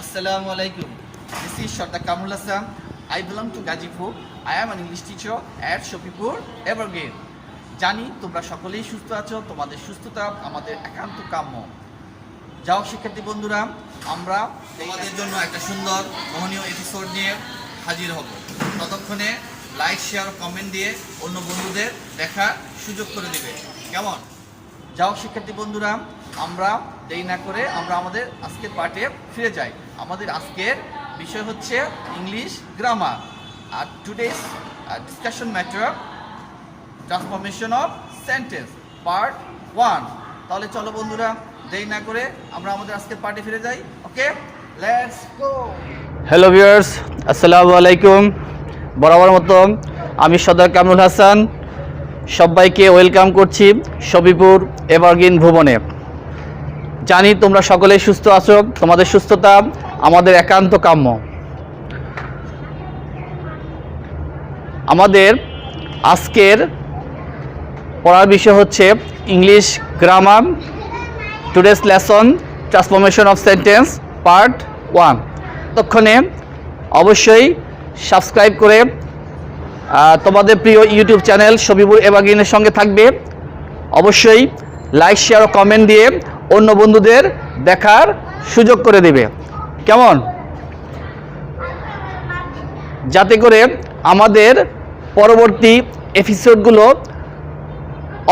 Assalamu alaikum. This is Shardar Kamrul Hassan. I belong to Gazipur. I am an English teacher at Shopipur Evergreen. জানি তোমরা সকলেই সুস্থ আছো, তোমাদের সুস্থতা আমাদের একান্ত কাম্য। যাও শিক্ষার্থী বন্ধুরা, আমরা তোমাদের জন্য একটা সুন্দর মোহনীয় এপিসোড নিয়ে হাজির হব। ততক্ষণে লাইক, শেয়ার, কমেন্ট দিয়ে অন্য বন্ধুদের দেখার সুযোগ করে দিবে। কেমন? যাও শিক্ষার্থী বন্ধুরা, আমরা দেরি না করে আমরা আমাদের আজকের পার্টে ফিরে যাই। আমাদের আজকের বিষয় হচ্ছে ইংলিশ গ্রামার। আর today's discussion matter transformation of sentence part 1। তাহলে চলো বন্ধুরা, দেরি না করে আমরা আমাদের আজকের পার্টে ফিরে যাই। ওকে, লেটস গো। হ্যালো ভিউয়ার্স, আসসালামু আলাইকুম। বরাবর মতো আমি সরদার কামরুল হাসান সবাইকে ওয়েলকাম করছি শপীপুর এভারগ্রিন ভুবনে। জানি তোমরা সকলেই সুস্থ আছো, তোমাদের সুস্থতা আমাদের একান্ত কাম্য। আমাদের আজকের পড়ার বিষয় হচ্ছে English grammar, today's lesson transformation of sentence part 1। ততক্ষণে অবশ্যই সাবস্ক্রাইব করে তোমাদের প্রিয় ইউটিউব চ্যানেল শপীপুর এভারগ্রিনের সঙ্গে থাকবে। অবশ্যই লাইক, শেয়ার ও কমেন্ট দিয়ে অন্য বন্ধুদের দেখার সুযোগ করে দেবে। কেমন? যাতে করে আমাদের পরবর্তী এপিসোডগুলো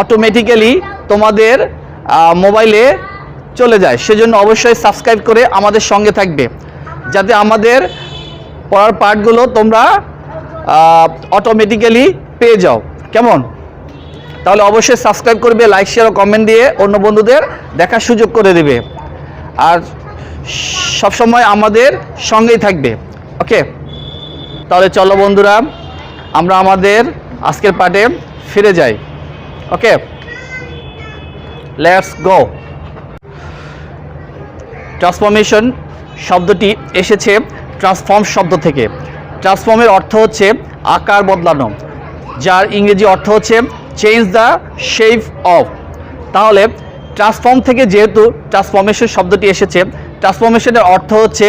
অটোমেটিক্যালি তোমাদের মোবাইলে চলে যায়। সেজন্য অবশ্যই সাবস্ক্রাইব করে আমাদের সঙ্গে থাকবে, যাতে আমাদের পড়ার পার্টগুলো তোমরা অটোমেটিক্যালি পেয়ে যাও। কেমন? তাহলে অবশ্যই সাবস্ক্রাইব করবে, লাইক, শেয়ার ও কমেন্ট দিয়ে অন্য বন্ধুদের দেখার সুযোগ করে দেবে, আর সবসময় আমাদের সঙ্গেই থাকবে। ওকে, তাহলে চলো বন্ধুরা, আমরা আমাদের আজকের পার্টে ফিরে যাই। ওকে, লেটস গো। ট্রান্সফরমেশন শব্দটি এসেছে ট্রান্সফর্ম শব্দ থেকে। ট্রান্সফর্মের অর্থ হচ্ছে আকার বদলানো, যার ইংরেজি অর্থ হচ্ছে চেঞ্জ দ্য শেপ অফ। তাহলে ট্রান্সফর্ম থেকে যেহেতু ট্রান্সফরমেশন শব্দটি এসেছে, ট্রান্সফরমেশনের অর্থ হচ্ছে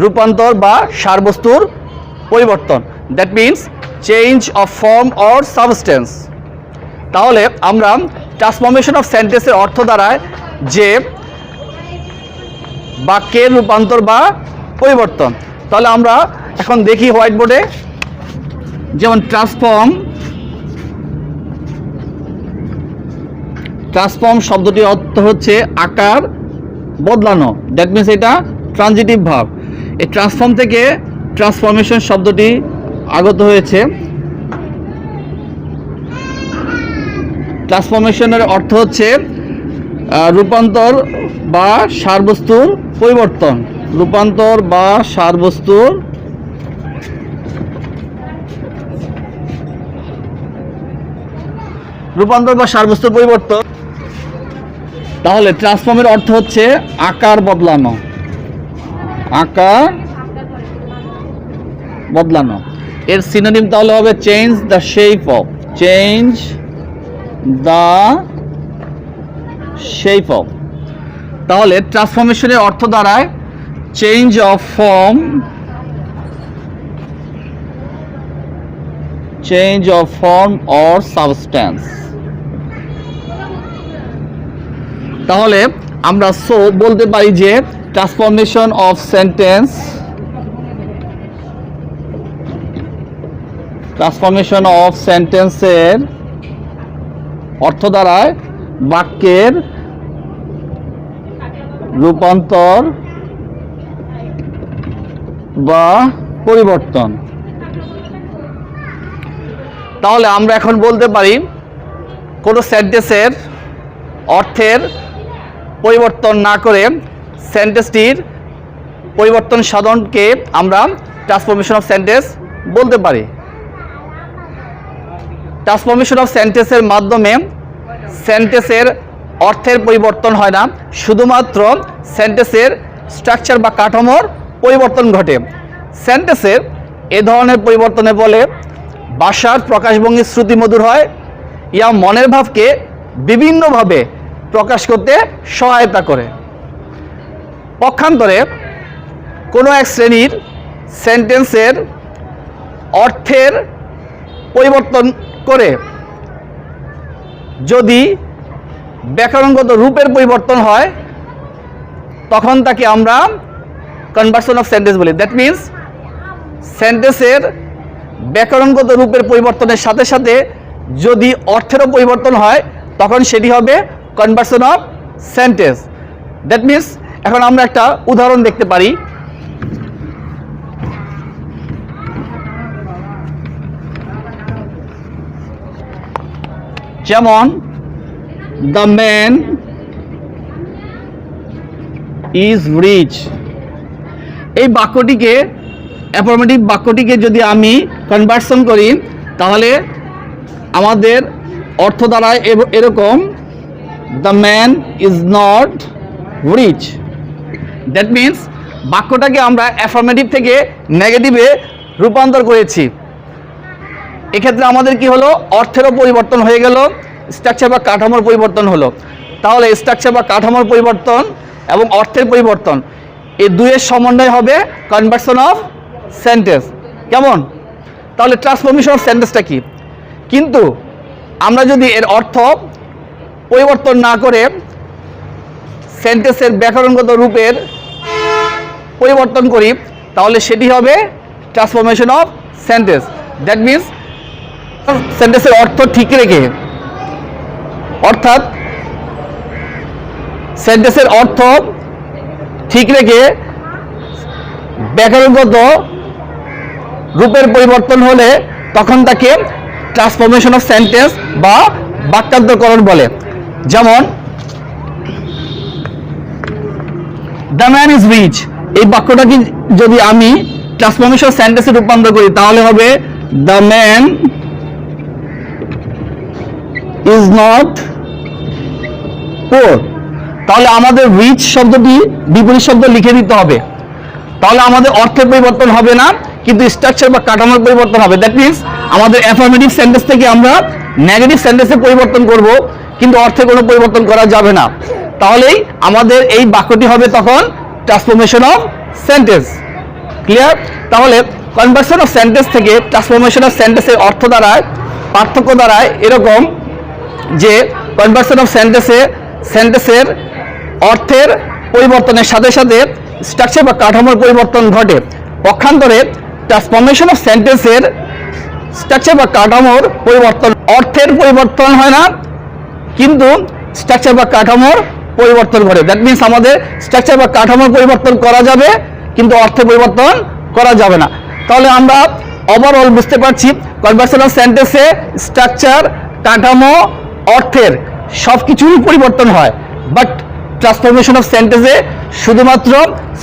রূপান্তর বা সারবস্তুর পরিবর্তন। That means change of form or substance. তাহলে আমরা ট্রান্সফরমেশন অফ সেন্টেন্সের অর্থ দ্বারায় যে বাক্যের রূপান্তর বা পরিবর্তন। তাহলে আমরা এখন দেখি হোয়াইট বোর্ডে, যেমন ট্রান্সফর্ম শব্দটির অর্থ হচ্ছে আকার বদলানো। দ্যাট মিনস এটা ট্রানজিটিভ ভার্ব। এই ট্রান্সফর্ম থেকে ট্রান্সফরমেশন শব্দটি আগত হয়েছে। ট্রান্সফরমেশনের অর্থ হচ্ছে রূপান্তর বা সারবস্তুর পরিবর্তন। রূপান্তর বা সারবস্তুর পরিবর্তন। তাহলে ট্রান্সফর্মের অর্থ হচ্ছে আকার বদলানো। আকার বদলানো এর সিনোনিম তাহলে হবে change the shape of. Change the shape of. তাহলে ট্রান্সফরমেশনের অর্থ দাঁড়ায় change of form, change of form or substance. তাহলে আমরা বলতে পারি যে transformation of sentence, transformation of সেন্টেন্সের অর্থ দ্বারায় বাক্যের রূপান্তর বা পরিবর্তন। তাহলে আমরা এখন বলতে পারি কোনো সেন্টেন্সের অর্থের পরিবর্তন না করে সেন্টেন্সটির পরিবর্তন সাধনকে আমরা ট্রান্সফরমেশন অফ সেন্টেন্স বলতে পারি। ট্রান্সফরমেশন অফ সেন্টেন্সের মাধ্যমে সেন্টেন্সের অর্থের পরিবর্তন হয় না, শুধুমাত্র সেন্টেন্সের স্ট্রাকচার বা কাঠামোর পরিবর্তন ঘটে। সেন্টেন্সের এ ধরনের পরিবর্তনে বলে ভাষার প্রকাশভঙ্গি শ্রুতিমধুর হয়, ইয়া মনের ভাবকে বিভিন্নভাবে প্রকাশ করতে সহায়তা করে। পক্ষান্তরে কোনো এক শ্রেণীর সেন্টেন্সের অর্থের পরিবর্তন করে যদি ব্যাকরণগত রূপের পরিবর্তন হয় তখন তাকে আমরা কনভার্সন অফ সেন্টেন্স বলি। দ্যাট মিন্স সেন্টেন্সের ব্যাকরণগত রূপের পরিবর্তনের সাথে সাথে যদি অর্থেরও পরিবর্তন হয় তখন সেটি হবে conversion of sentence. That means এখন আমরা একটা উদাহরণ দেখতে পারি। যেমন দ্য ম্যান ইজ রিচ, এই বাক্যটিকে অ্যাফার্মেটিভ বাক্যটিকে যদি আমি কনভার্সন করি তাহলে আমাদের অর্থ দাঁড়ায় এরকম, the man is not rich. That means বাক্যটাকে আমরা অ্যাফার্মেটিভ থেকে নেগেটিভে রূপান্তর করেছি। এক্ষেত্রে আমাদের কি হলো, অর্থেরও পরিবর্তন হয়ে গেল, স্ট্রাকচার বা কাঠামোর পরিবর্তন হলো। তাহলে স্ট্রাকচার বা কাঠামোর পরিবর্তন এবং অর্থের পরিবর্তন এই দুইয়ের সমন্বয় হবে কনভার্সন অফ সেন্টেন্স। কেমন? তাহলে ট্রান্সফরমেশন অফ সেন্টেন্সটা কি? কিন্তু আমরা যদি এর অর্থ পরিবর্তন না করে সেন্টেন্সের ব্যাকরণগত রূপের পরিবর্তন করি তাহলে সেটি হবে transformation of sentence. That means সেন্টেন্সের অর্থ ঠিক রেখে, অর্থাৎ সেন্টেন্সের অর্থ ঠিক রেখে ব্যাকরণগত রূপের পরিবর্তন হলে তখন তাকে ট্রান্সফরমেশন অফ সেন্টেন্স বা বাক্যান্তরকরণ বলে। যেমন দ্য ম্যান ইজ রিচ, এই বাক্যটাকে যদি আমি ট্রান্সফরমেশন সেন্টেন্সে রূপান্তর করি তাহলে হবে দ্য ম্যান ইজ নট পোর। তাহলে আমাদের রিচ শব্দটি বিপরীত শব্দ লিখে দিতে হবে, তাহলে আমাদের অর্থের পরিবর্তন হবে না কিন্তু স্ট্রাকচার বা কাঠামোর পরিবর্তন হবে। দ্যাট মিন্স আমাদের অ্যাফার্মেটিভ সেন্টেন্স থেকে আমরা নেগেটিভ সেন্টেন্সে পরিবর্তন করব কিন্তু অর্থে কোনো পরিবর্তন করা যাবে না। তাহলেই আমাদের এই বাক্যটি হবে তখন ট্রান্সফরমেশন অফ সেন্টেন্স। ক্লিয়ার? তাহলে কনভার্সন অফ সেন্টেন্স থেকে ট্রান্সফরমেশন অফ সেন্টেন্সের অর্থ দ্বারায় পার্থক্য দ্বারায় এরকম যে কনভার্সন অফ সেন্টেন্সের অর্থের পরিবর্তনের সাথে সাথে স্ট্রাকচার বা কাঠামোর পরিবর্তন ঘটে। পক্ষান্তরে ট্রান্সফরমেশন অফ সেন্টেন্সের স্ট্রাকচার বা কাঠামোর পরিবর্তন, অর্থের পরিবর্তন হয় না কিন্তু স্ট্রাকচার বা কাঠামোর পরিবর্তন ঘটে। দ্যাট মিন্স আমাদের স্ট্রাকচার বা কাঠামোর পরিবর্তন করা যাবে কিন্তু অর্থের পরিবর্তন করা যাবে না। তাহলে আমরা ওভারঅল বুঝতে পারছি কনভার্সন অফ সেন্টেন্সে স্ট্রাকচার, কাঠামো, অর্থের সব কিছুরই পরিবর্তন হয়, বাট ট্রান্সফরমেশন অফ সেন্টেন্সে শুধুমাত্র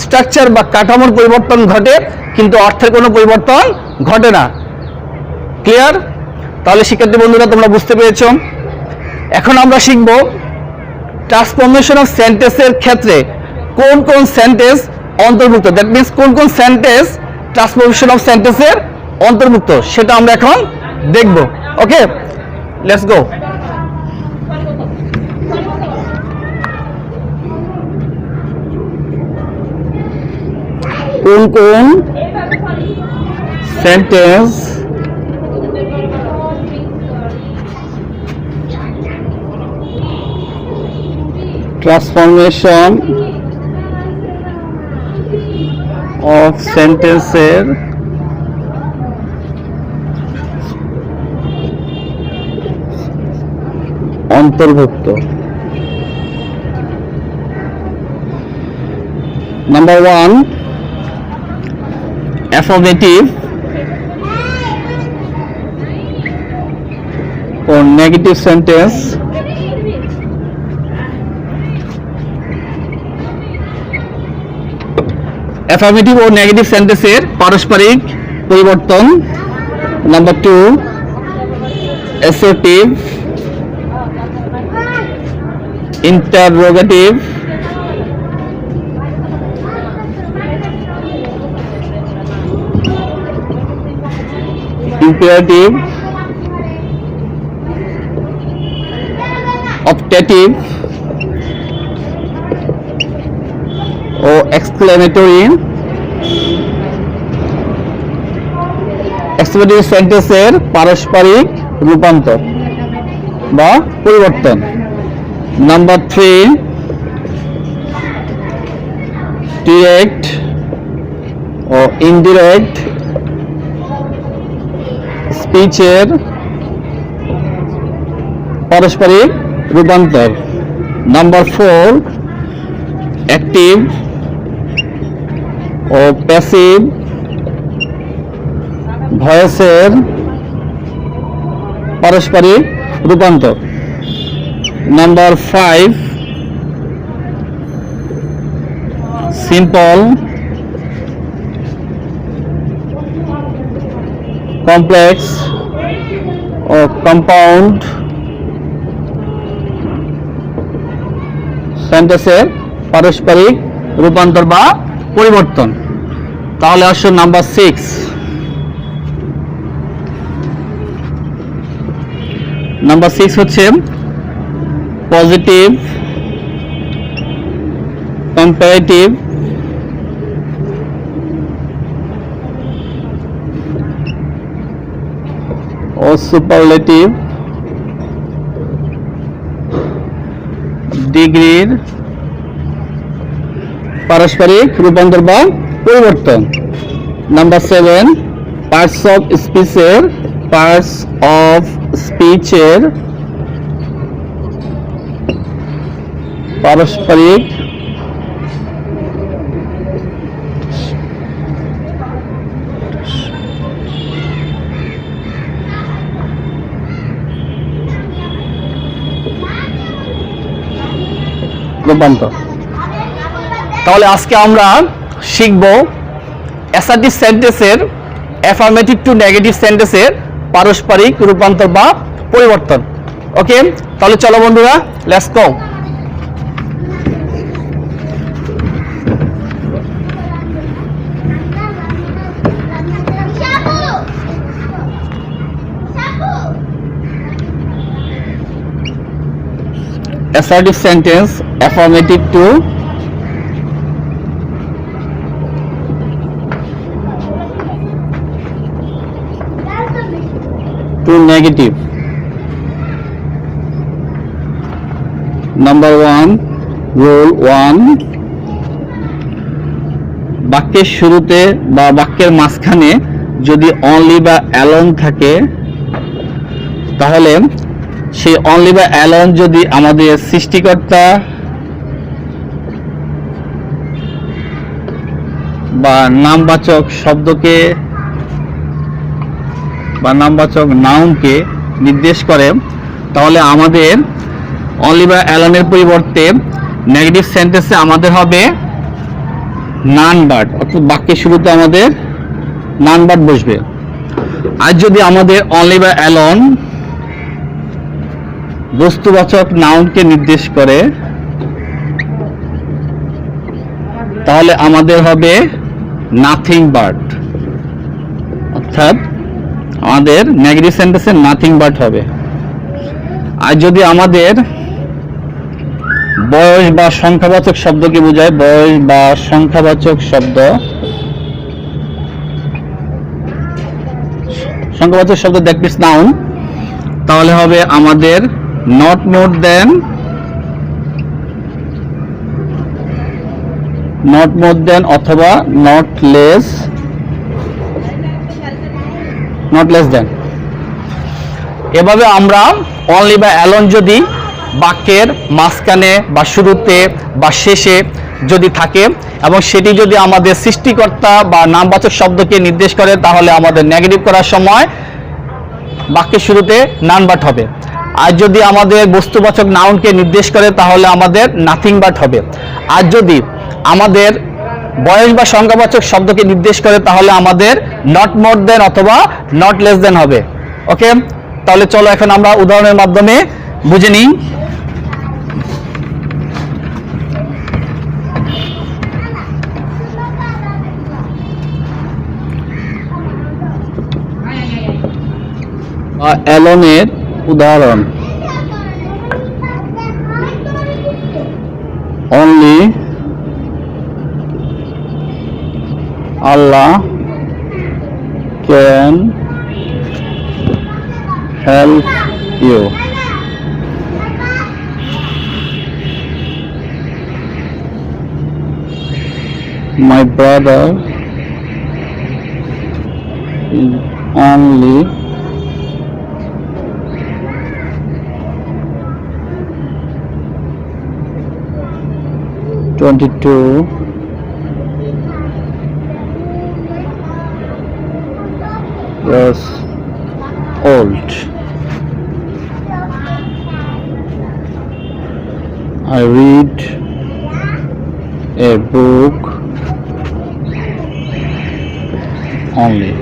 স্ট্রাকচার বা কাঠামোর পরিবর্তন ঘটে কিন্তু অর্থের কোনো পরিবর্তন ঘটে না। ক্লিয়ার? তাহলে শিক্ষার্থী বন্ধুরা তোমরা বুঝতে পেরেছো। এখন আমরা শিখব ট্রান্সফরমেশন অফ সেন্টেন্সের ক্ষেত্রে কোন কোন সেন্টেন্স অন্তর্ভুক্ত। দ্যাট মিন্স কোন কোন সেন্টেন্স ট্রান্সফরমেশন অফ সেন্টেন্সের অন্তর্ভুক্ত সেটা আমরা এখন দেখব। ওকে, লেটস গো। কোন কোন সেন্টেন্স ট্রান্সফরমেশন অফ সেন্টেন্সের অন্তর্ভুক্ত। Number 1, affirmative or negative sentence. Affirmative or negative sentence এর পারস্পরিক পরিবর্তন। Number 2, assertive, interrogative, imperative, optative ও exclamatory এক্সপ্রেসিভ সেন্টেন্সের পারস্পরিক রূপান্তর বা পরিবর্তন। নাম্বার 3, ডিরেক্ট ও ইনডিরেক্ট স্পিচের পারস্পরিক রূপান্তর। নাম্বার 4, অ্যাক্টিভ ও প্যাসিভ ভয়েসের পারস্পরিক রূপান্তর। নাম্বার 5, সিম্পল, কমপ্লেক্স ও কম্পাউন্ড সেন্টেন্সের পারস্পরিক রূপান্তর বা পরিবর্তন। তাহলে আসুন নাম্বার 6, নাম্বার 6 হচ্ছে পজিটিভ, কম্পারেটিভ ও সুপারলেটিভ ডিগ্রির পারস্পরিক রূপান্তর বা পরিবর্তন। নাম্বার 7, পার্টস অফ স্পিচের পারস্পরিক রূপান্তর। তাহলে আজকে আমরা শিখব অ্যাসার্টিভ সেন্টেন্সের অ্যাফার্মেটিভ টু নেগেটিভ সেন্টেন্সের পারস্পরিক রূপান্তর বা পরিবর্তন। ওকে, তাহলে চলো বন্ধুরা, let's go. Assertive sentence, affirmative to negative. Number 1, rule 1, বাক্যের শুরুতে বা বাক্যের মাঝখানে যদি অনলি বা অ্যালোন থাকে, তাহলে সেই অনলি বা অ্যালোন যদি আমাদের সৃষ্টিকর্তা বা নামবাচক শব্দকে বা নামবাচক নাউনকে নির্দেশ করে, তাহলে আমাদের অনলি বা অ্যালোনের পরিবর্তে নেগেটিভ সেন্টেন্সে আমাদের হবে নান বার্ড, অর্থাৎ বাক্যের শুরুতে আমাদের নান বার্ড বসবে। আর যদি আমাদের অনলি বা অ্যালোন বস্তুবাচক নাউনকে নির্দেশ করে, তাহলে আমাদের হবে নাথিং বার্ড, অর্থাৎ আমাদের নেগেটিভ সেন্টেন্সে নাথিং বার্ড হবে। আর যদি আমাদের বয়স বা সংখ্যাবাচক শব্দকে বোঝায়, বয়স বা সংখ্যাবাচক শব্দ, দ্যাট মিন্স নাউন, তাহলে হবে আমাদের নট মোর দেন, অথবা নট লেস দেন। এভাবে আমরা অনলি বা অ্যালোন যদি বাক্যের মাঝখানে বা শুরুতে বা শেষে যদি থাকে এবং সেটি যদি আমাদের সৃষ্টিকর্তা বা নামবাচক শব্দকে নির্দেশ করে, তাহলে আমাদের নেগেটিভ করার সময় বাক্যের শুরুতে নান বাট হবে। আর যদি আমাদের বস্তুবাচক নাউনকে নির্দেশ করে, তাহলে আমাদের নাথিং বাট হবে। আর যদি আমাদের বয়স বা সংখ্যাবাচক শব্দকে নির্দেশ করে, তাহলে আমাদের নট মোর দেন অথবা নট লেস দেন হবে। ওকে, তাহলে চলো এখন আমরা উদাহরণের মাধ্যমে বুঝে নিই। অ্যালোনের উদাহরণ, only Allah can help you. My brother is only 22 years old. I read a book only.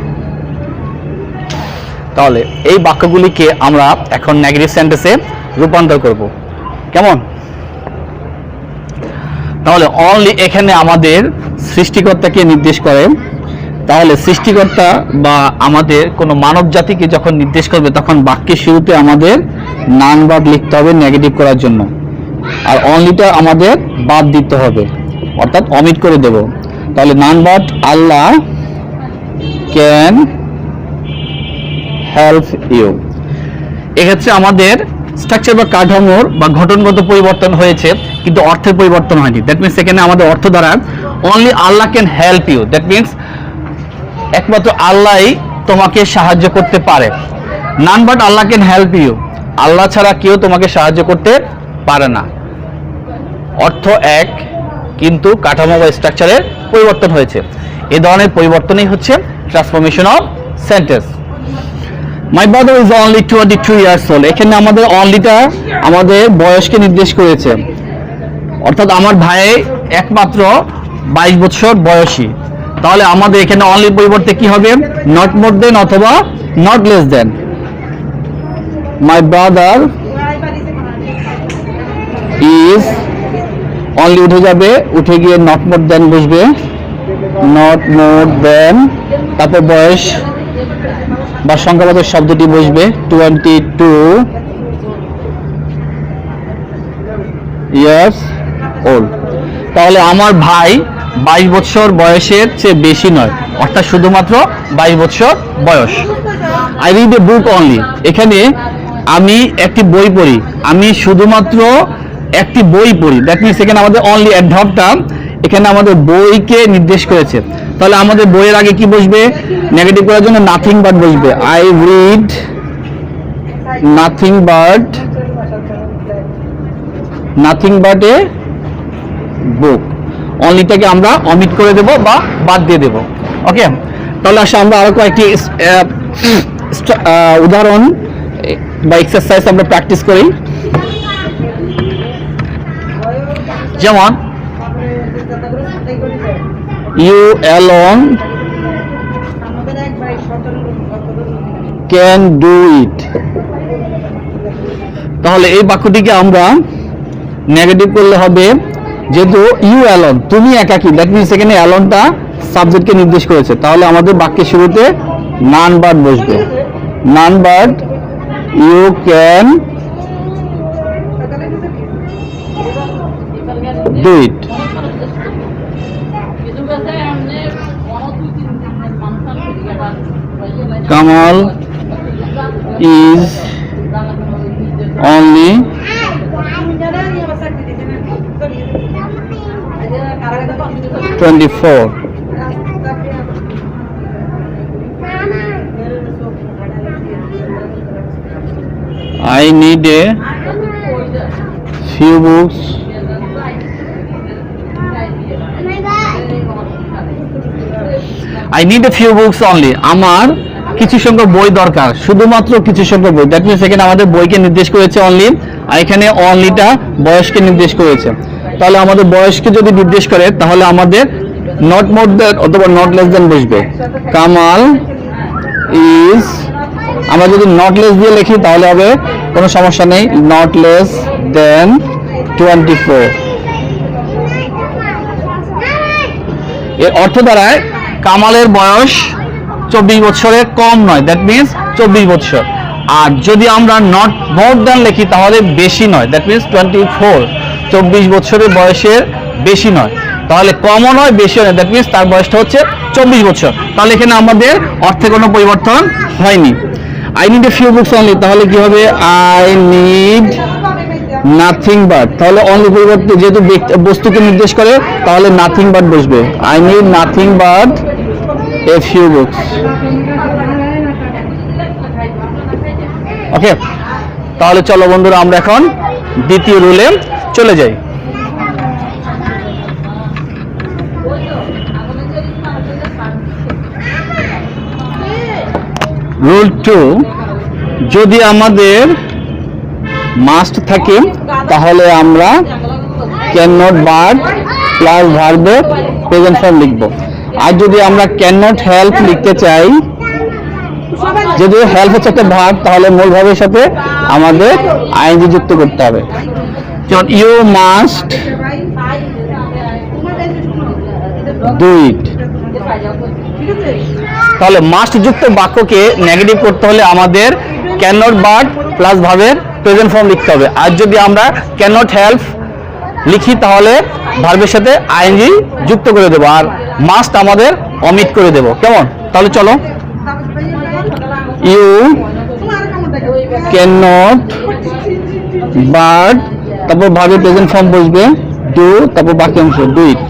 তাহলে এই বাক্যগুলিকে আমরা এখন নেগেটিভ সেন্টেন্সে রূপান্তর করব। কেমন? তাহলে অনলি এখানে আমাদের সৃষ্টিকর্তাকে নির্দেশ করে। তাহলে সৃষ্টিকর্তা বা আমাদের কোনো মানব জাতিকে যখন নির্দেশ করবে তখন বাক্যের শুরুতে আমাদের নান বাদ লিখতে হবে নেগেটিভ করার জন্য, আর অনলিটা আমাদের বাদ দিতে হবে, অর্থাৎ অমিট করে দেব। তাহলে নান বাদ আল্লাহ ক্যান হেল্প ইউ। এক্ষেত্রে আমাদের স্ট্রাকচার বা কাঠামোর বা গঠনগত পরিবর্তন হয়েছে, কিন্তু অর্থের পরিবর্তন হয়নি। দ্যাট মিনস এখানে আমাদের অর্থ দ্বারা only Allah can help you, that means একমাত্র আল্লাহই তোমাকে সাহায্য করতে পারে। None but Allah can help you, আল্লাহ ছাড়া কেউ তোমাকে সাহায্য করতে পারে না। অর্থ এক, কিন্তু কাঠামো বা স্ট্রাকচারের পরিবর্তন হয়েছে। এই ধরনের পরিবর্তনই হচ্ছে transformation of sentence. My brother is only 22 years old. এখানে আমাদের অনলিটা আমাদের বয়সকে নির্দেশ করেছে, অর্থাৎ আমার ভাই একমাত্র 22 বছর বয়সী। তাহলে আমাদের এখানে অনলি পরিবর্তে কি হবে? নট মোর দেন অথবা not less than. My brother is only উঠে যাবে, উঠে গিয়ে নট মোর দেন বসবে, নট মোর দেন, তারপর বয়স বা সংখ্যাবাচক শব্দটি বসবে 22 ইয়ার্স ওল্ড। তাহলে আমার ভাই 22 বছর বয়সের চেয়ে বেশি নয়, অর্থাৎ শুধুমাত্র 22 বছর বয়স। I read a book only, এখানে আমি একটি বই পড়ি, আমি শুধুমাত্র একটি বই পড়ি। দ্যাট মিনস এখানে আমাদের অনলি অ্যাডভার্বটা এখানে আমাদের বইকে নির্দেশ করেছে। তাহলে আমাদের বইয়ের আগে কি বসবে? নেগেটিভ করার জন্য নাথিং বাট বসবে। আই রিড নাথিং বাট এ বুক। অনলিটাকে আমরা অমিট করে দেব বা বাদ দিয়ে দেব। ওকে, তাহলে আসলে আমরা আরো কয়েকটি উদাহরণ বা এক্সারসাইজ আমরা প্র্যাকটিস করি। যেমন you alone can do it. তাহলে এই বাক্যটিকে আমরা নেগেটিভ করলে হবে, যেহেতু ইউ অ্যালোন তুমি একাকী, দ্যাট মিনস এখানে অ্যালোনটা সাবজেক্টকে নির্দেশ করেছে। তাহলে আমাদের বাক্যের শুরুতে নান বাট বসবে, none but you can do it. Kamal is only 24. I need a few books I need a few books only. আমার কিছু সংখ্যক বই দরকার, শুধুমাত্র কিছু সংখ্যক বই। দ্যাট মিনস এখানে আমাদের বইকে নির্দেশ করেছে অনলি, আর এখানে অনলিটা বয়সকে নির্দেশ করেছে। তাহলে আমাদের বয়সকে যদি নির্দেশ করে তাহলে আমাদের নট মোর দেন অথবা নট লেস দেন বসবে। কামাল ইজ, আমরা যদি নট লেস দিয়ে লিখি তাহলে হবে কোনো সমস্যা নেই, নট লেস দেন 24। এর অর্থ দাঁড়ায় কামালের বয়স 24 বছরের কম নয়, দ্যাট মিনস 24 বছর। আর যদি আমরা নট মোর দ্যান লিখি তাহলে বেশি নয়, দ্যাট মিনস 24, 24 বছরের বয়সের বেশি নয়। তাহলে কমও নয় বেশিও নয়, দ্যাট মিনস তার বয়সটা হচ্ছে 24 বছর। তাহলে এখানে আমাদের অর্থে কোনো পরিবর্তন হয়নি। I need a few books only, তাহলে কি হবে? আই নিড নাথিং বাট, তাহলে অনলি পরিবর্তে যেহেতু বস্তুকে নির্দেশ করে তাহলে নাথিং বাট বসবে। I need nothing but a few books. Okay, তাহলে চলো বন্ধুরা আমরা এখন দ্বিতীয় রুলে চলে যাই। রুল 2, যদি আমাদের মাস্ট থাকে তাহলে আমরা ক্যান নট বাট প্লাস ভার্বের প্রেজেন্ট ফর্ম লিখব। আর যদি আমরা ক্যান নট হেল্প লিখতে চাই, যদি হেল্প হচ্ছে একটা ভার্ব, তাহলে মূল ভাবের সাথে আমাদের আইএনজি যুক্ত করতে হবে। যেমন ইউ মাস্ট ডু ইট। তাহলে মাস্ট যুক্ত বাক্যকে নেগেটিভ করতে হলে আমাদের ক্যান নট বাট প্লাস ভার্বের প্রেজেন্ট ফর্ম লিখতে হবে। আর যদি আমরা ক্যান নট হেল্প লিখি তাহলে ভার্বের সাথে আইএনজি যুক্ত করে দেবো, আর মাস্ট আমাদের অমিট করে দেবো। কেমন? তাহলে চলো, ইউ ক্যান নট বাট, তারপর ভার্বের প্রেজেন্ট ফর্ম বসবে ডু, তারপর বাকি অংশ ডু ইট।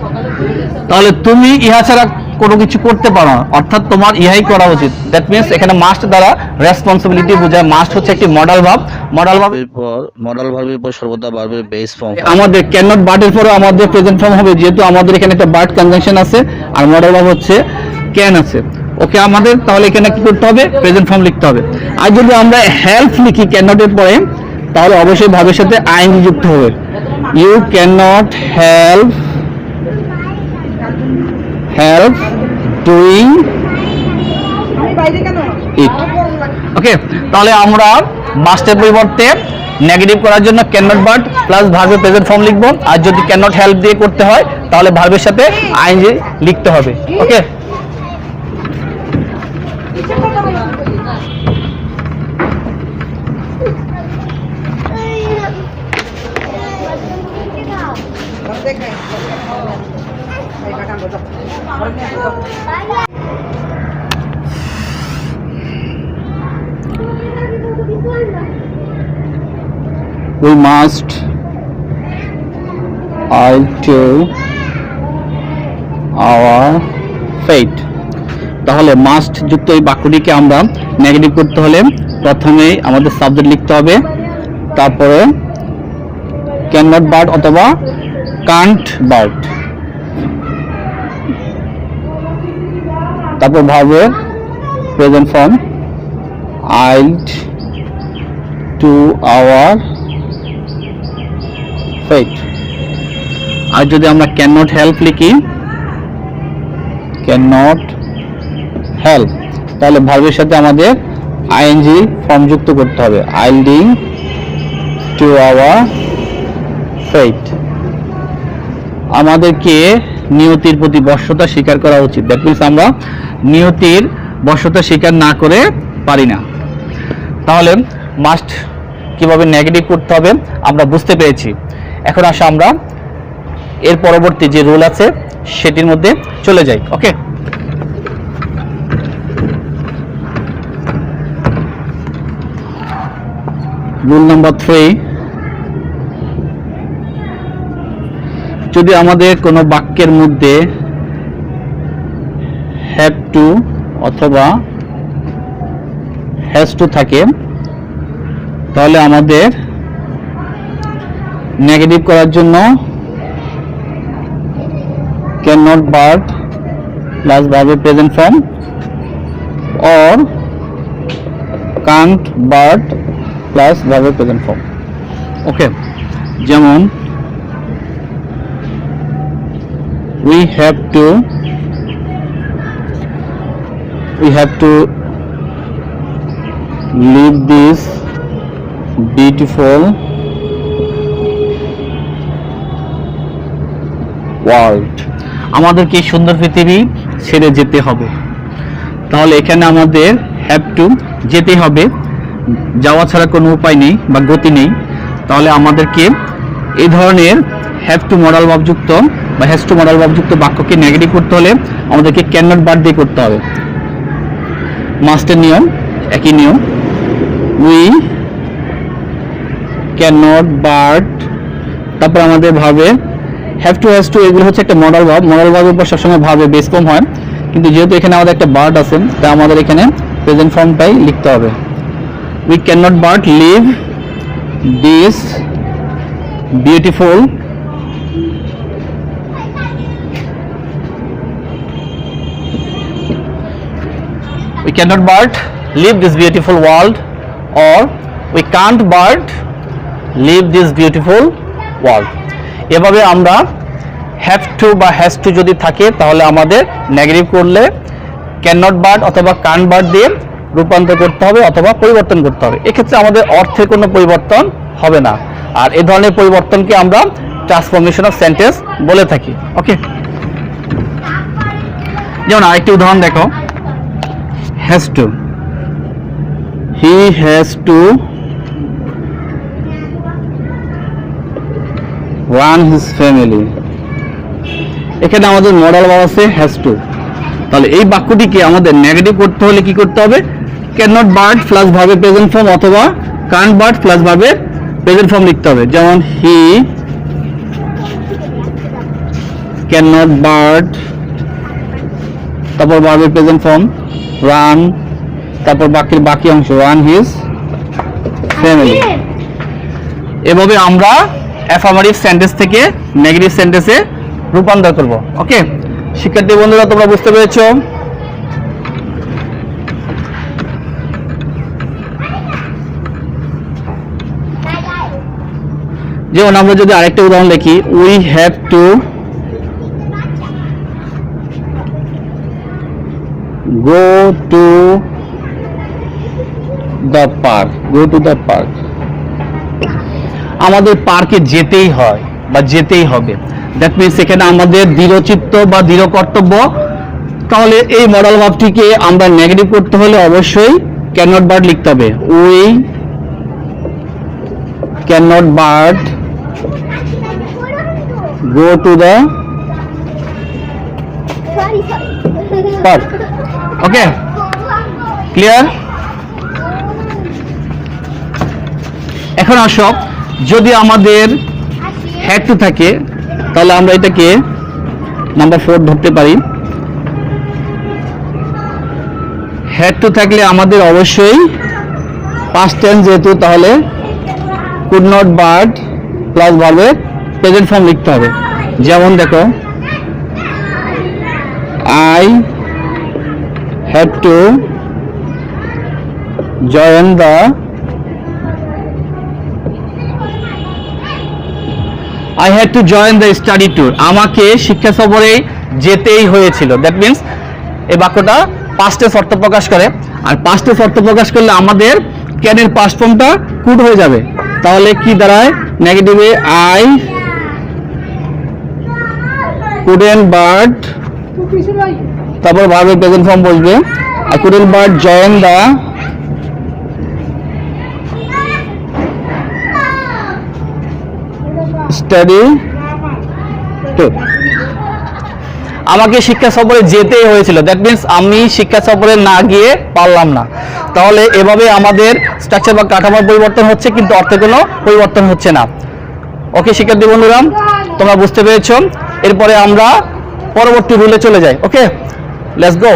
তাহলে তুমি ইহা ছাড়া কোনো কিছু করতে পারো না, অর্থাৎ তোমার ইহাই করা উচিত। দ্যাট মিনস এখানে মাস্ট দ্বারা রেসপন্সিবিলিটি বোঝায়। মাস্ট হচ্ছে একটি মডাল ভার্ব, মডাল ভার্বের পর সর্বদা ভার্বের বেস ফর্ম। আমাদের ক্যান নট বাটের পরে আমাদের প্রেজেন্ট ফর্ম হবে, যেহেতু আমাদের এখানে একটা বাট কনজাংশন আছে আর মডাল ভার্ব হচ্ছে ক্যান আছে। ওকে, আমাদের তাহলে এখানে কি করতে হবে? প্রেজেন্ট ফর্ম লিখতে হবে। আর যদি আমরা হেল্প লিখি ক্যান নটের পরে, তাহলে অবশ্যই ভার্বের সাথে আইএনজি যুক্ত হবে। You can not help doing it. Okay, তাহলে আমরা মাস্টের পরিবর্তে নেগেটিভ করার জন্য ক্যান নট বাট প্লাস ভার্বের প্রেজেন্ট ফর্ম লিখবো। আর যদি ক্যান নট হেল্প দিয়ে করতে হয় তাহলে ভার্বের সাথে আইএনজি লিখতে হবে। ওকে, we must alter our fate। তাহলে মাস্ট যুক্ত এই বাক্যটিকে আমরা নেগেটিভ করতে হলে প্রথমেই আমাদের সাবজেক্ট লিখতে হবে, তারপরে ক্যান নট বাট অথবা কান্ট বাট, তারপর ভার্বের প্রেজেন্ট ফর্ম আইল্ড টু আওয়ার ফেট। আর যদি আমরা ক্যান নট হেল্প লিখি, ক্যান নট হেল্প, তাহলে ভার্বের সাথে আমাদের আইএনজি ফর্ম যুক্ত করতে হবে, আইল্ডিং টু আওয়ার ফেট। আমাদেরকে নিয়তির প্রতি বশ্যতা স্বীকার করা উচিত। দ্যাট মিনস আমরা নিয়তির বশ্যতা স্বীকার না করে পারি না। তাহলে মাস্ট কিভাবে নেগেটিভ করতে হবে আমরা বুঝতে পেরেছি। এখন আসা আমরা এর পরবর্তী যে রুল আছে সেটির মধ্যে চলে যাই। ওকে, রুল নাম্বার 3, যদি আমাদের কোনো বাক্যের মধ্যে হ্যাভ টু অথবা হ্যাজ টু থাকে তাহলে আমাদের নেগেটিভ করার জন্য ক্যান নট বাট প্লাস ভার্বের present form or Kant but plus ভার্বের প্রেজেন্ট ফর্ম। ওকে, যেমন we have to leave this beautiful world। আমাদেরকে এই সুন্দর পৃথিবী ছেড়ে যেতে হবে। তাহলে এখানে আমাদের হ্যাভ টু যেতে হবে, যাওয়া ছাড়া কোনো উপায় নেই বা গতি নেই। তাহলে আমাদেরকে এই ধরনের হ্যাভ টু মডাল ভাবযুক্ত বা হ্যাজ টু মডাল ভাবযুক্ত বাক্যকে নেগেটিভ করতে হলে আমাদেরকে ক্যান নট বাট দিয়ে করতে হবে। মাস্টের নিয়ম একই নিয়ম, উই ক্যান নট বাট, তারপর আমাদের ভাবে হ্যাভ টু হ্যাজ টু, এগুলো হচ্ছে একটা মডাল ভাব। মডাল ভাবের উপর সবসময় ভাবে বেস ফর্ম হয়, কিন্তু যেহেতু এখানে আমাদের একটা বার্ড আছে তাই আমাদের এখানে প্রেজেন্ট ফর্মটাই লিখতে হবে। We can not but leave this beautiful we cannot but leave this beautiful world, or we can't but leave this beautiful world। এভাবে আমরা হ্যাভ টু বা হ্যাজ টু যদি থাকে তাহলে আমাদের নেগেটিভ করলে ক্যান নট বাট অথবা কান্ট বাট দিয়ে রূপান্তর করতে হবে অথবা পরিবর্তন করতে হবে। এক্ষেত্রে আমাদের অর্থের কোনো পরিবর্তন হবে না, আর এই ধরনের পরিবর্তনকে আমরা ট্রান্সফরমেশন অফ সেন্টেন্স বলে থাকি। ওকে, যেমন আরেকটি উদাহরণ দেখো, has to, he has to run his family। এখানে আমাদের মডাল ভার্ব আছে has to, তাহলে এই বাক্যটিকে আমাদের নেগেটিভ করতে হলে কি করতে হবে? ক্যান নট বাট প্লাস ভার্বের প্রেজেন্ট ফর্ম অথবা কান্ট বাট প্লাস ভার্বের প্রেজেন্ট ফর্ম লিখতে হবে। যেমন হি ক্যান নট বাট, তারপর ভার্বের প্রেজেন্ট ফর্ম রান, তারপর বাকি অংশ রান হিজ ফ্যামিলি। এভাবে আমরা অ্যাফার্মেটিভ সেন্টেন্স থেকে নেগেটিভ সেন্টেন্সে রূপান্তর করব। ওকে শিক্ষার্থী বন্ধুরা, তোমরা বুঝতে পেরেছো? যেমন আমরা যদি আরেকটা উদাহরণ লিখি, we have to go to the park, go to the park। আমাদের পার্কে যেতেই হয় বা যেতেই হবে, দ্যাট মিনস এখানে আমাদের দৃঢ়চিত্ত বা দৃঢ় কর্তব্য। তাহলে এই মডাল ভাবটিকে আমরা নেগেটিভ করতে হলে অবশ্যই ক্যান নট বাট লিখতে হবে। We can not but go to the park. Okay clear? এখন আসো, যদি আমাদের হ্যাড টু থাকে তাহলে আমরা এটাকে নাম্বার 4 ধরতে পারি। হ্যাড টু থাকলে আমাদের অবশ্যই পাস্ট টেন্স যেহেতু, তাহলে কুড নট বাট প্লাস ভার্বের প্রেজেন্ট ফর্ম লিখতে হবে। যেমন দেখো, I had to join the study tour। আমাকে শিক্ষা সফরে যেতেই হয়েছিল। দ্যাট মিনস এই বাক্যটা পাস্টের অর্থ প্রকাশ করে, আর পাস্টের অর্থ প্রকাশ করলে আমাদের ক্যানের পাস্ট ফর্মটা কুড হয়ে যাবে। তাহলে কি দাঁড়ায়? নেগেটিভে আই couldn't but, তারপর ভার্বের প্রেজেন্ট ফর্ম বসবে, I couldn't but join the study tour। আমাকে শিক্ষা সফরে যেতেই হয়েছিল, দ্যাট মিনস আমি শিক্ষা সফরে না গিয়ে পারলাম না। তাহলে এভাবে আমাদের স্ট্রাকচার বা কাঠামোর পরিবর্তন হচ্ছে, কিন্তু অর্থে কোনো পরিবর্তন হচ্ছে না। ওকে শিক্ষার্থী বন্ধুরা, তোমরা বুঝতে পেরেছো? এরপরে আমরা পরবর্তী রুলে চলে যাই। Okay let's go.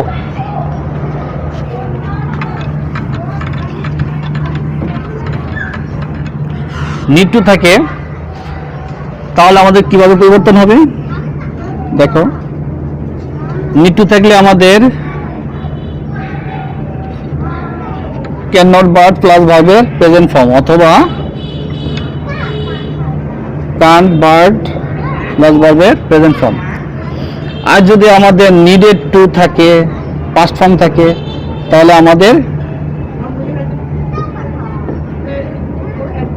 Need to থাকে তাহলে আমাদের কিভাবে পরিবর্তন হবে? দেখো, নিড টু থাকলে আমাদের ক্যান নট বাট প্লাস ভার্বের প্রেজেন্ট ফর্ম অথবা কান্ট বাট প্লাস ভার্বের প্রেজেন্ট ফর্ম। আর যদি আমাদের নিডেড টু থাকে, পাস্ট ফর্ম থাকে, তাহলে আমাদের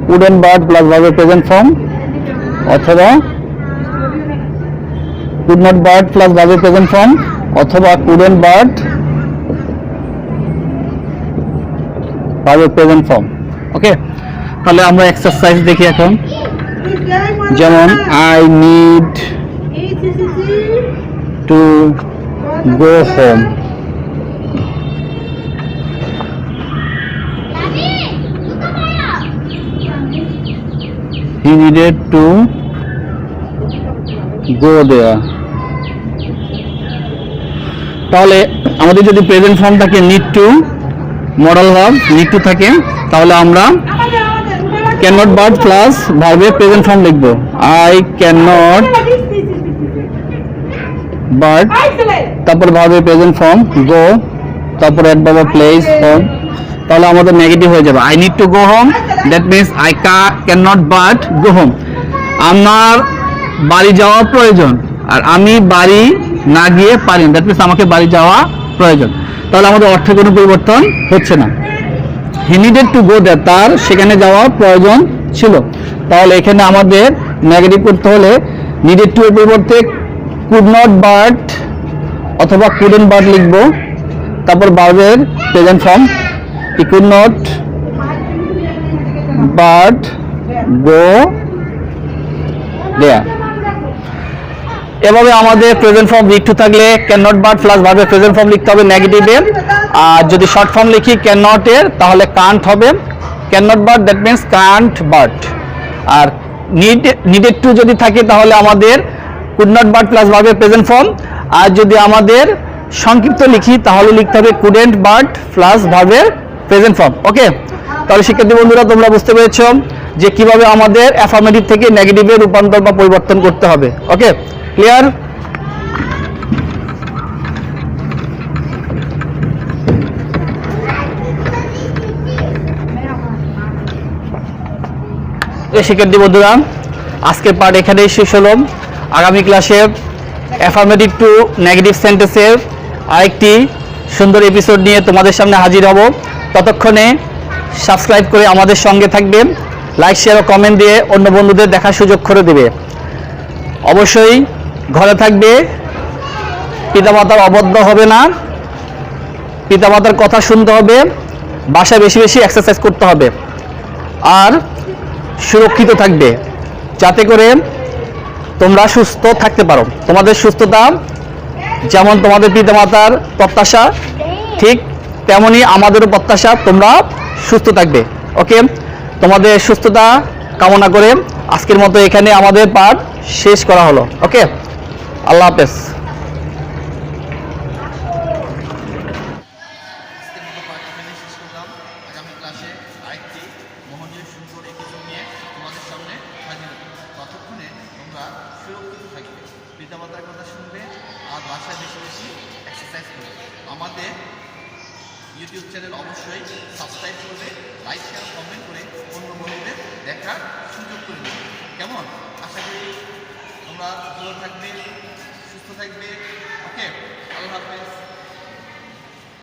couldn't but প্লাস ভার্বের প্রেজেন্ট ফর্ম অথবা could not but প্লাস ভার্বের প্রেজেন্ট ফর্ম অথবা couldn't but ভার্বের প্রেজেন্ট ফর্ম। ওকে, তাহলে আমরা এক্সারসাইজ দেখি এখন। যেমন I need to go home. He needed to go there. তাহলে আমাদের যদি প্রেজেন্ট ফর্ম থাকে need to, modal verb need to থাকে, তাহলে আমরা ক্যান নট বাট প্লাস ভার্বের প্রেজেন্ট ফর্ম লিখব। আই ক্যান নট বাট, তারপর ভার্বের প্রেজেন্ট ফর্ম গো, তারপর অ্যাডভার্ব অফ প্লেস হোম। তাহলে আমাদের নেগেটিভ হয়ে যাবে। I need to go home, that means I can not but go home. আমার বাড়ি যাওয়া প্রয়োজন, আর আমি বাড়ি না গিয়ে পারি না, দ্যাট মিনস আমাকে বাড়ি যাওয়া প্রয়োজন। তাহলে আমাদের অর্থে কোনো পরিবর্তন হচ্ছে না। He needed to go there, তার সেখানে যাওয়া প্রয়োজন ছিল। তাহলে এখানে আমাদের নেগেটিভ করতে হলে নিডেড টু এর পরিবর্তে কুড নট বাট অথবা কুডেন্ট বাট লিখব। তারপর ভার্বের present form he could not but go there. এভাবে আমাদের প্রেজেন্ট ফর্ম লিখতে থাকলে ক্যান নট বাট প্লাস ভার্বের প্রেজেন্ট ফর্ম লিখতে হবে নেগেটিভে। আর যদি শর্ট ফর্ম লিখি ক্যান নট এর, তাহলে কান্ট হবে। Can not but that means can't but. আর নিডেড টু যদি থাকে তাহলে আমাদের কুড নট বাট প্লাস ভার্বের প্রেজেন্ট ফর্ম। আর যদি আমাদের সংক্ষিপ্ত লিখি তাহলে লিখতে হবে কুডেন্ট বাট প্লাস ভার্বের প্রেজেন্ট ফর্ম। ওকে, তাহলে শিক্ষার্থী বন্ধুরা তোমরা বুঝতে পেরেছো যে কিভাবে আমাদের অ্যাফার্মেটিভ থেকে নেগেটিভে রূপান্তর বা পরিবর্তন করতে হবে। ওকে, ক্লিয়ার? শিক্ষার্থী বন্ধুরা আজকের পার্ট এখানেই শেষ হলো। আগামী ক্লাসে অ্যাফার্মেটিভ টু নেগেটিভ সেন্টেন্সের আরেকটি সুন্দর এপিসোড নিয়ে তোমাদের সামনে হাজির হব। ততক্ষণে সাবস্ক্রাইব করে আমাদের সঙ্গে থাকবে, লাইক শেয়ার ও কমেন্ট দিয়ে অন্য বন্ধুদের দেখার সুযোগ করে দেবে। অবশ্যই ঘরে থাকবে, পিতামাতার অবদ্ধ হবে না, পিতামাতার কথা শুনতে হবে, বাসায় বেশি বেশি এক্সারসাইজ করতে হবে, আর সুরক্ষিত থাকবে যাতে করে তোমরা সুস্থ থাকতে পারো। তোমাদের সুস্থতা যেমন তোমাদের পিতামাতার প্রত্যাশা, ঠিক তেমনই আমাদেরও প্রত্যাশা তোমরা সুস্থ থাকবে। ওকে, তোমাদের সুস্থতা কামনা করে আজকের মতো এখানে আমাদের পাঠ শেষ করা হলো। ওকে, আল্লাহ হাফেজ। আজকের মতো পাঠ এখানে শেষ করলাম। আগামী ক্লাসে আরেকটি মোহনীয় সুন্দর এপিসোড নিয়ে তোমাদের সামনে হাজির হব। ততক্ষণে তোমরা সুরক্ষিত থাকবে, পিতামাতার কথা শুনবে, আর বাসায় বেশি বেশি এক্সারসাইজ করবে। আমাদের ইউটিউব চ্যানেল অবশ্যই সাবস্ক্রাইব করবে, লাইক শেয়ার কমেন্ট করে অন্য বন্ধুদের দেখার সুযোগ করে দেবে। কেমন? আশা করি তোমরা ভালো থাকবে।